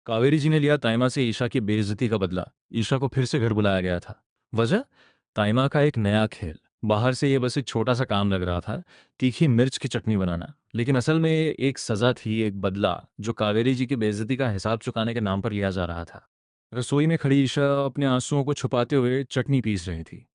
कावेरी जी ने लिया ताइमा से ईशा की बेइज्जती का बदला। ईशा को फिर से घर बुलाया गया था। वजह? ताइमा का एक नया खेल। बाहर से ये बस एक छोटा सा काम लग रहा था, तीखी मिर्च की चटनी बनाना, लेकिन असल में एक सजा थी, एक बदला जो कावेरी जी की बेइज्जती का हिसाब चुकाने के नाम पर लिया जा रहा था। रसोई में खड़ी ईशा अपने आंसुओं को छुपाते हुए चटनी पीस रही थी।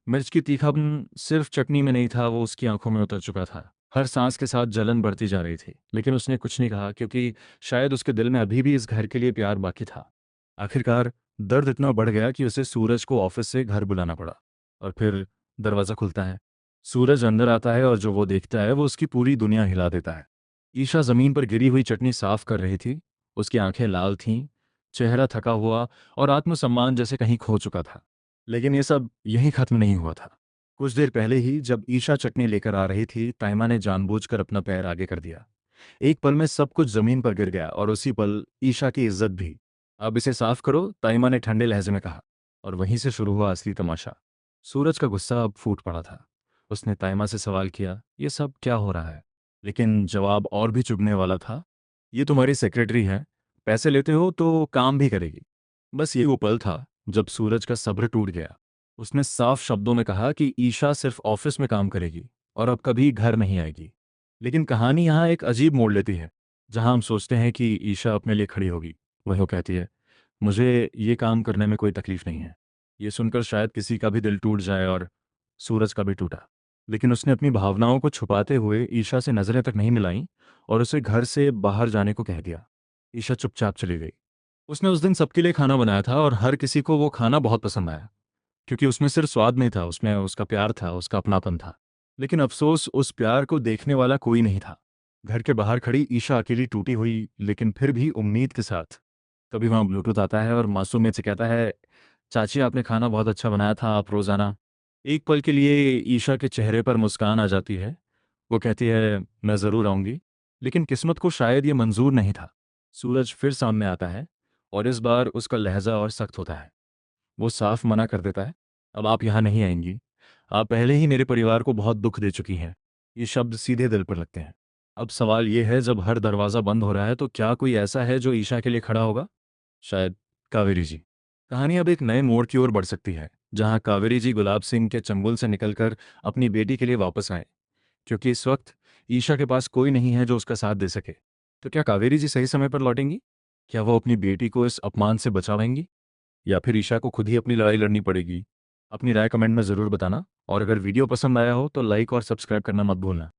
मिर्च की तीखापन सिर्फ चटनी में नहीं था, वो उसकी आंखों में उतर चुका था। हर सांस के साथ जलन बढ़ती जा रही थी, लेकिन उसने कुछ नहीं कहा, क्योंकि शायद उसके दिल में अभी भी इस घर के लिए प्यार बाकी था। आखिरकार दर्द इतना बढ़ गया कि उसे सूरज को ऑफिस से घर बुलाना पड़ा। और फिर दरवाज़ा खुलता है। सूरज अंदर आता है और जो वो देखता है वो उसकी पूरी दुनिया हिला देता है। ईशा ज़मीन पर गिरी हुई चटनी साफ कर रही थी। उसकी आंखें लाल थीं, चेहरा थका हुआ और आत्मसम्मान जैसे कहीं खो चुका था। लेकिन ये सब यहीं खत्म नहीं हुआ था। कुछ देर पहले ही जब ईशा चटनी लेकर आ रही थी, ताइमा ने जानबूझकर अपना पैर आगे कर दिया। एक पल में सब कुछ जमीन पर गिर गया और उसी पल ईशा की इज्जत भी। अब इसे साफ करो, ताइमा ने ठंडे लहजे में कहा। और वहीं से शुरू हुआ असली तमाशा। सूरज का गुस्सा अब फूट पड़ा था। उसने ताइमा से सवाल किया, ये सब क्या हो रहा है? लेकिन जवाब और भी चुभने वाला था। ये तुम्हारी सेक्रेटरी है, पैसे लेते हो तो काम भी करेगी। बस ये वो पल था जब सूरज का सब्र टूट गया। उसने साफ शब्दों में कहा कि ईशा सिर्फ ऑफिस में काम करेगी और अब कभी घर नहीं आएगी। लेकिन कहानी यहाँ एक अजीब मोड़ लेती है। जहाँ हम सोचते हैं कि ईशा अपने लिए खड़ी होगी, वह कहती है, मुझे ये काम करने में कोई तकलीफ नहीं है। ये सुनकर शायद किसी का भी दिल टूट जाए, और सूरज का भी टूटा। लेकिन उसने अपनी भावनाओं को छुपाते हुए ईशा से नजरें तक नहीं मिलाईं और उसे घर से बाहर जाने को कह दिया। ईशा चुपचाप चली गई। उसने उस दिन सबके लिए खाना बनाया था और हर किसी को वो खाना बहुत पसंद आया, क्योंकि उसमें सिर्फ स्वाद नहीं था, उसमें उसका प्यार था, उसका अपनापन था। लेकिन अफसोस, उस प्यार को देखने वाला कोई नहीं था। घर के बाहर खड़ी ईशा अकेली, टूटी हुई, लेकिन फिर भी उम्मीद के साथ। कभी वहाँ ब्लूटूथ आता है और मासूमियत से कहता है, चाची आपने खाना बहुत अच्छा बनाया था, आप रोज़ाना। एक पल के लिए ईशा के चेहरे पर मुस्कान आ जाती है। वो कहती है, मैं ज़रूर आऊँगी। लेकिन किस्मत को शायद ये मंजूर नहीं था। सूरज फिर सामने आता है और इस बार उसका लहजा और सख्त होता है। वो साफ मना कर देता है, अब आप यहाँ नहीं आएंगी। आप पहले ही मेरे परिवार को बहुत दुख दे चुकी हैं। ये शब्द सीधे दिल पर लगते हैं। अब सवाल ये है, जब हर दरवाज़ा बंद हो रहा है तो क्या कोई ऐसा है जो ईशा के लिए खड़ा होगा? शायद कावेरी जी। कहानी अब एक नए मोड़ की ओर बढ़ सकती है, जहाँ कावेरी जी गुलाब सिंह के चंगुल से निकलकर अपनी बेटी के लिए वापस आए, क्योंकि इस वक्त ईशा के पास कोई नहीं है जो उसका साथ दे सके। तो क्या कावेरी जी सही समय पर लौटेंगी? क्या वो अपनी बेटी को इस अपमान से बचा पाएंगी, या फिर ईशा को खुद ही अपनी लड़ाई लड़नी पड़ेगी? अपनी राय कमेंट में ज़रूर बताना, और अगर वीडियो पसंद आया हो तो लाइक और सब्सक्राइब करना मत भूलना।